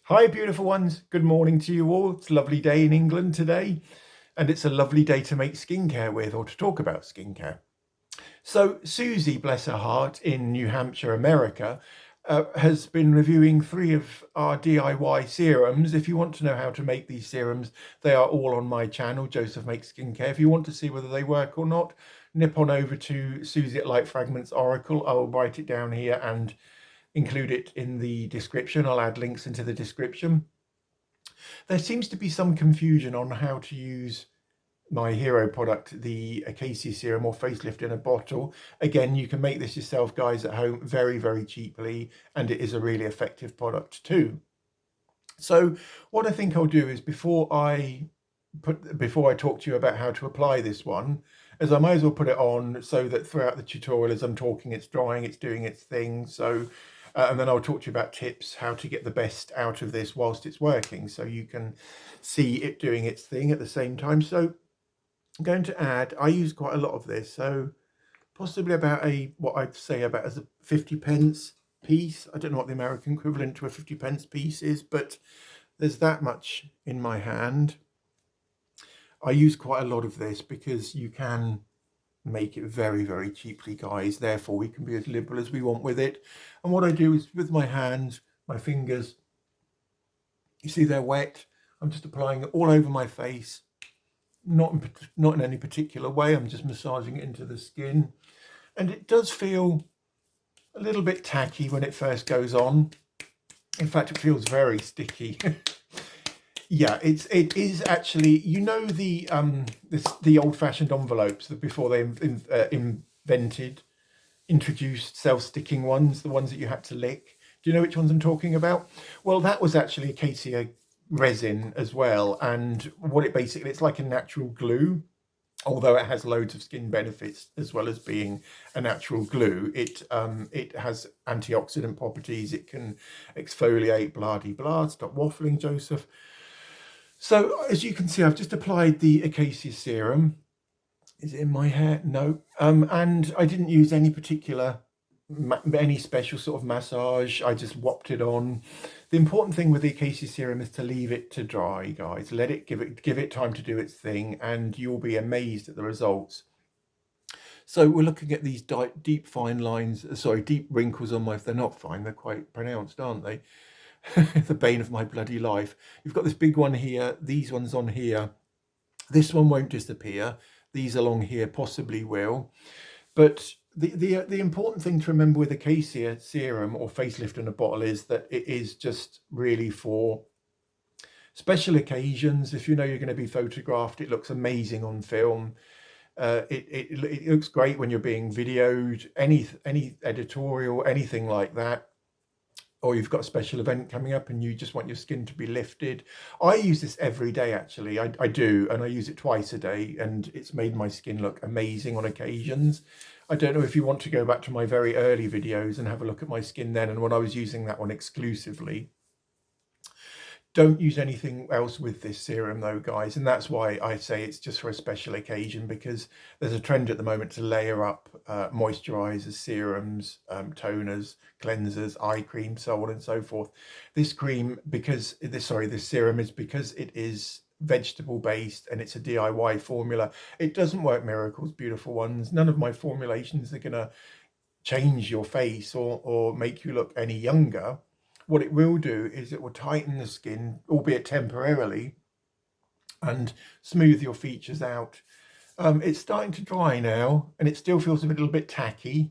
Hi, beautiful ones. Good morning to you all. It's a lovely day in England today, and it's a lovely day to make skincare with or to talk about skincare. So, Susie, bless her heart, in New Hampshire, America, has been reviewing 3 of our DIY serums. If you want to know how to make these serums, they are all on my channel, Joseph Makes Skincare. If you want to see whether they work or not, nip on over to Susie at Light Fragments Oracle. I will write it down here and include it in the description. I'll add links into the description. There seems to be some confusion on how to use my hero product, the Acacia Serum or Facelift in a bottle. Again, you can make this yourself, guys, at home very, very cheaply, and it is a really effective product too. So what I think I'll do is before I talk to you about how to apply this one, as I might as well put it on so that throughout the tutorial as I'm talking, it's drying, it's doing its thing. So and then I'll talk to you about tips, how to get the best out of this whilst it's working, so you can see it doing its thing at the same time. So I'm going to add, I use quite a lot of this, so possibly about what I'd say about as a 50 pence piece. I don't know what the American equivalent to a 50 pence piece is, but there's that much in my hand. I use quite a lot of this because you can make it very, very cheaply, guys. Therefore, we can be as liberal as we want with it. And what I do is with my hands, my fingers, you see they're wet. I'm just applying it all over my face, not in any particular way. I'm just massaging it into the skin. And it does feel a little bit tacky when it first goes on. In fact, it feels very sticky. Yeah, it is actually, you know, the old-fashioned envelopes that before they introduced self-sticking ones, the ones that you had to lick. Do you know which ones I'm talking about? Well, that was actually acacia resin as well, and what it basically, it's like a natural glue. Although it has loads of skin benefits as well as being a natural glue, it has antioxidant properties. It can exfoliate, blah de blah. Stop waffling, Joseph. So as you can see, I've just applied the Acacia serum. Is it in my hair? No. And I didn't use any special sort of massage. I just whopped it on. The important thing with the Acacia serum is to leave it to dry, guys. Let it give it time to do its thing, and you'll be amazed at the results. So we're looking at these deep fine lines, sorry, deep wrinkles on my, they're not fine, they're quite pronounced, aren't they? The bane of my bloody life. You've got this big one here, these ones on here. This one won't disappear. These along here possibly will. But the important thing to remember with Acacia serum or facelift in a bottle is that it is just really for special occasions. If you know you're going to be photographed, it looks amazing on film. It looks great when you're being videoed, any editorial, anything like that. Or you've got a special event coming up and you just want your skin to be lifted. I use this every day, actually. I do, and I use it twice a day, and it's made my skin look amazing on occasions. I don't know if you want to go back to my very early videos and have a look at my skin then and when I was using that one exclusively. Don't use anything else with this serum though, guys, and that's why I say it's just for a special occasion, because there's a trend at the moment to layer up moisturizers, serums, toners, cleansers, eye cream, so on and so forth. This cream, this serum is, because it is vegetable based and it's a DIY formula, it doesn't work miracles, beautiful ones. None of my formulations are gonna change your face or make you look any younger. What it will do is it will tighten the skin, albeit temporarily, and smooth your features out. It's starting to dry now, and it still feels a little bit tacky,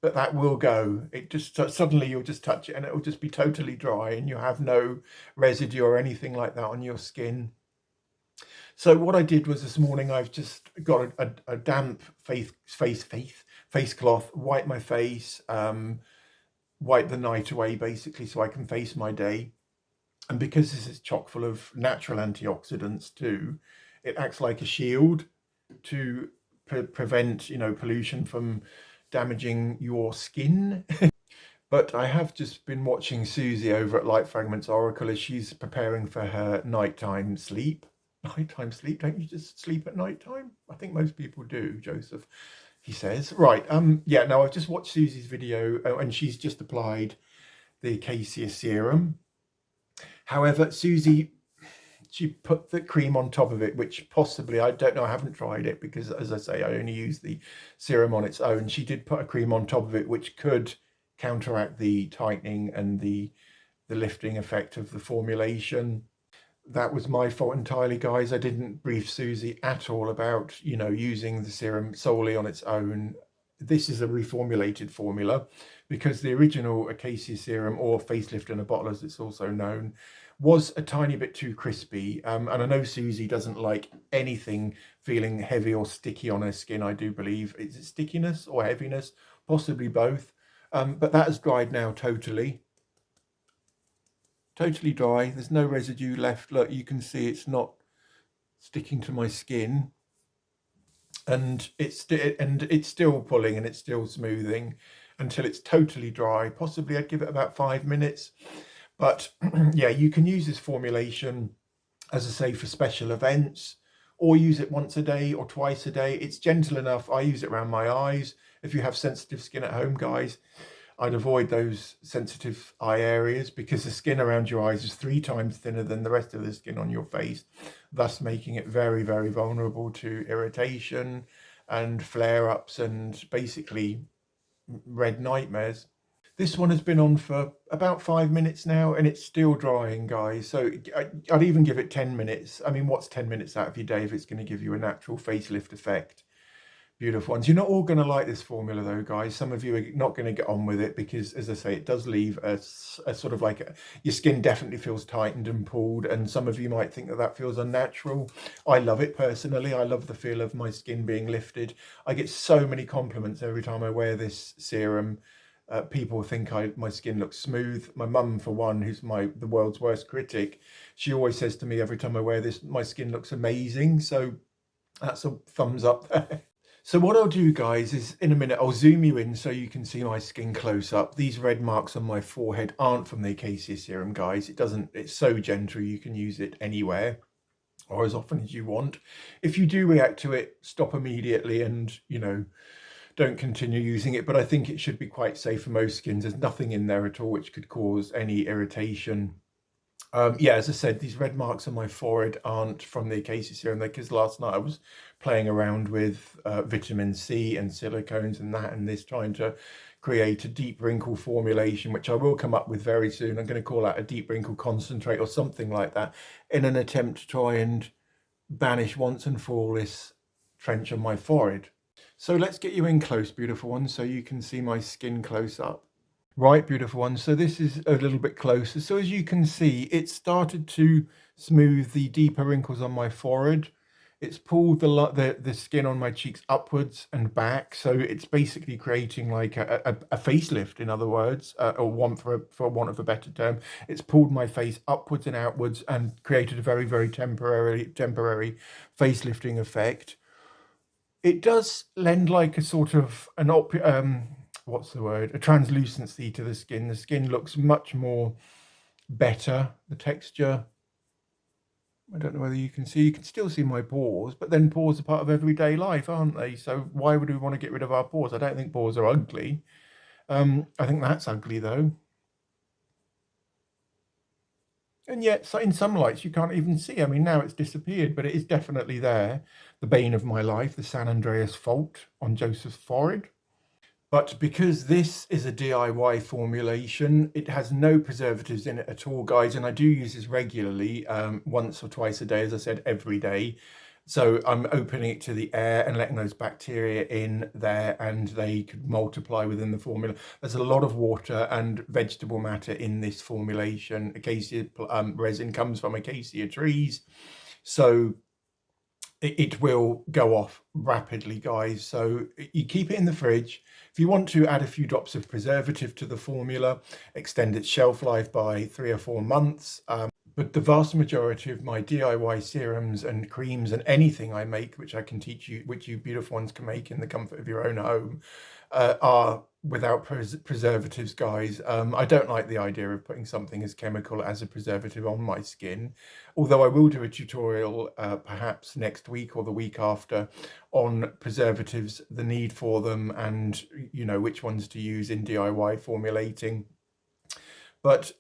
but that will go. It just suddenly you'll just touch it and it will just be totally dry, and you'll have no residue or anything like that on your skin. So what I did was this morning I've just got a damp face cloth, wipe my face, wipe the night away basically so I can face my day. And because this is chock full of natural antioxidants too, it acts like a shield to prevent, pollution from damaging your skin. But I have just been watching Susie over at Light Fragments Oracle as she's preparing for her nighttime sleep. Nighttime sleep? Don't you just sleep at nighttime? I think most people do, Joseph, he says. Right, yeah, no, I've just watched Susie's video and she's just applied the Acacia serum. However, Susie, she put the cream on top of it, which possibly, I don't know, I haven't tried it because, as I say, I only use the serum on its own. She did put a cream on top of it, which could counteract the tightening and the lifting effect of the formulation. That was my fault entirely, guys. I didn't brief Susie at all about, using the serum solely on its own. This is a reformulated formula because the original Acacia serum, or facelift in a bottle as it's also known, was a tiny bit too crispy. And I know Susie doesn't like anything feeling heavy or sticky on her skin, I do believe. Is it stickiness or heaviness? Possibly both. But that has dried now totally dry. There's no residue left. Look, you can see it's not sticking to my skin, and it's still pulling and it's still smoothing until it's totally dry. Possibly I'd give it about 5 minutes. But yeah, you can use this formulation, as I say, for special events, or use it once a day or twice a day. It's gentle enough. I use it around my eyes. If you have sensitive skin at home, guys, I'd avoid those sensitive eye areas because the skin around your eyes is 3 times thinner than the rest of the skin on your face, thus making it very, very vulnerable to irritation and flare-ups and basically red nightmares. This one has been on for about 5 minutes now and it's still drying, guys. So I'd even give it 10 minutes. I mean, what's 10 minutes out of your day if it's going to give you a natural facelift effect? Beautiful ones. You're not all going to like this formula though, guys. Some of you are not going to get on with it because, as I say, it does leave a sort of like your skin definitely feels tightened and pulled, and some of you might think that that feels unnatural. I love it personally. I love the feel of my skin being lifted. I get so many compliments every time I wear this serum. People think my skin looks smooth. My mum, for one, who's the world's worst critic, she always says to me every time I wear this, my skin looks amazing. So that's a thumbs up there. So what I'll do, guys, is in a minute I'll zoom you in so you can see my skin close up. These red marks on my forehead aren't from the Acacia serum, guys. It's so gentle, you can use it anywhere or as often as you want. If you do react to it, stop immediately and, don't continue using it. But I think it should be quite safe for most skins. There's nothing in there at all which could cause any irritation. Yeah, as I said, these red marks on my forehead aren't from the Acacia serum because last night I was playing around with vitamin C and silicones and that and this, trying to create a deep wrinkle formulation, which I will come up with very soon. I'm going to call that a deep wrinkle concentrate or something like that, in an attempt to try and banish once and for all this trench on my forehead. So let's get you in close, beautiful one, so you can see my skin close up. Right, beautiful one. So this is a little bit closer. So as you can see, it started to smooth the deeper wrinkles on my forehead. It's pulled the skin on my cheeks upwards and back. So it's basically creating like a facelift, in other words, or one for want of a better term. It's pulled my face upwards and outwards and created a very, very temporary facelifting effect. It does lend like a sort of what's the word? A translucency to the skin. The skin looks much more better. The texture, I don't know whether you can see. You can still see my pores, but then pores are part of everyday life, aren't they? So why would we want to get rid of our pores? I don't think pores are ugly. I think that's ugly though. And yet, so in some lights, you can't even see. I mean, now it's disappeared, but it is definitely there. The bane of my life, the San Andreas fault on Joseph's forehead. But because this is a DIY formulation, it has no preservatives in it at all, guys. And I do use this regularly, once or twice a day, as I said, every day. So I'm opening it to the air and letting those bacteria in there, and they could multiply within the formula. There's a lot of water and vegetable matter in this formulation. Acacia resin comes from acacia trees. So it will go off rapidly, guys. So you keep it in the fridge. If you want to add a few drops of preservative to the formula, extend its shelf life by 3 or 4 months. But the vast majority of my DIY serums and creams and anything I make, which I can teach you, which you beautiful ones can make in the comfort of your own home, are without preservatives, guys. I don't like the idea of putting something as chemical as a preservative on my skin, although I will do a tutorial perhaps next week or the week after on preservatives, the need for them, and which ones to use in DIY formulating. But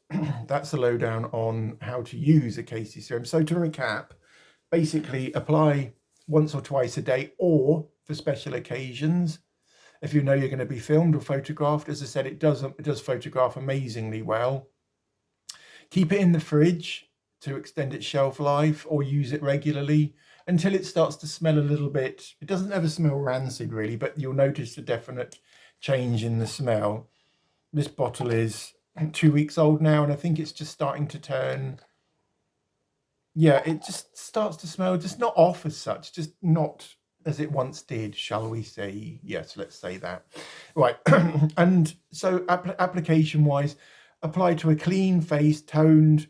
that's a lowdown on how to use a KC serum. So to recap, basically apply once or twice a day, or for special occasions, if you know you're going to be filmed or photographed. As I said, it does photograph amazingly well. Keep it in the fridge to extend its shelf life, or use it regularly until it starts to smell a little bit. It doesn't ever smell rancid really, but you'll notice a definite change in the smell. This bottle is 2 weeks old now, and I think it's just starting to turn, yeah, it just starts to smell, just not off as such, just not as it once did, shall we say. Yes, let's say that. Right. And so application wise, apply to a clean face, toned,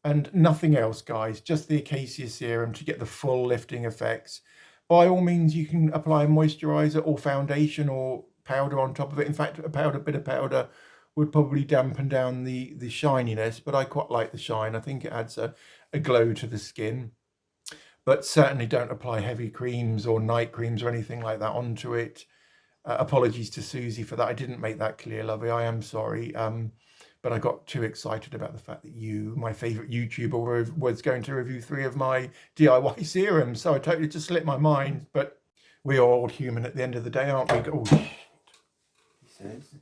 and nothing else, guys, just the acacia serum to get the full lifting effects. By all means, you can apply a moisturizer or foundation or powder on top of it. In fact, a bit of powder would probably dampen down the shininess, but I quite like the shine. I think it adds a glow to the skin. But certainly don't apply heavy creams or night creams or anything like that onto it. Apologies to Susie for that. I didn't make that clear, lovey. I am sorry. But I got too excited about the fact that you, my favourite YouTuber, was going to review 3 of my DIY serums. So I totally just slipped my mind. But we are all human at the end of the day, aren't we? Oh, shit, he says,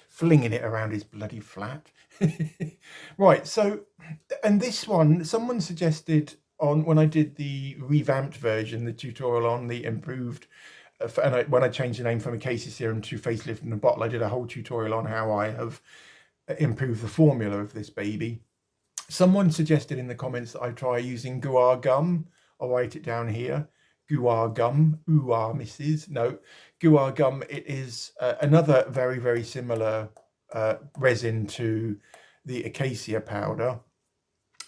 flinging it around his bloody flat. Right, so, and this one, someone suggested on when I did the revamped version, the tutorial on the improved, and when I changed the name from acacia serum to facelift in a bottle, I did a whole tutorial on how I have improved the formula of this baby. Someone suggested in the comments that I try using guar gum. I'll write it down here. Guar gum. Ooh, missus. No, guar gum. It is another very, very similar resin to the acacia powder.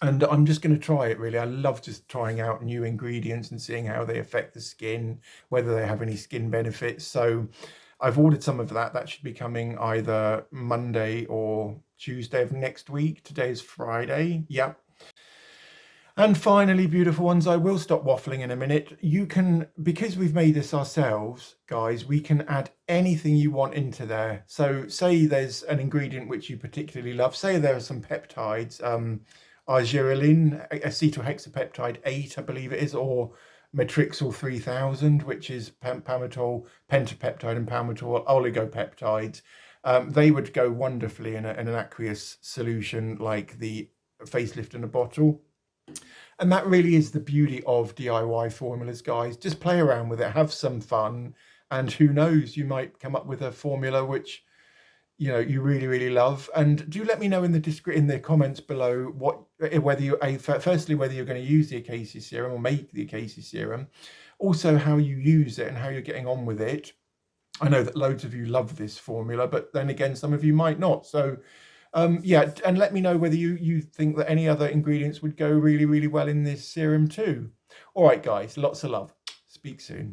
And I'm just going to try it, really. I love just trying out new ingredients and seeing how they affect the skin, whether they have any skin benefits. So I've ordered some of that. That should be coming either Monday or Tuesday of next week. Today is Friday. Yep. And finally, beautiful ones, I will stop waffling in a minute. You can, because we've made this ourselves, guys, we can add anything you want into there. So say there's an ingredient which you particularly love. Say there are some peptides, argireline, acetohexapeptide 8, I believe it is, or matrixyl 3000, which is palmitoyl pentapeptide and palmitoyl oligopeptides. They would go wonderfully in an aqueous solution like the facelift in a bottle. And that really is the beauty of DIY formulas, guys. Just play around with it, have some fun, and who knows, you might come up with a formula which, you know, you really, really love. And do let me know in the comments below whether you're going to use the acacia serum or make the acacia serum, also how you use it and how you're getting on with it. I know that loads of you love this formula, but then again, some of you might not. So yeah, and let me know whether you think that any other ingredients would go really, really well in this serum too. All right, guys, lots of love. Speak soon.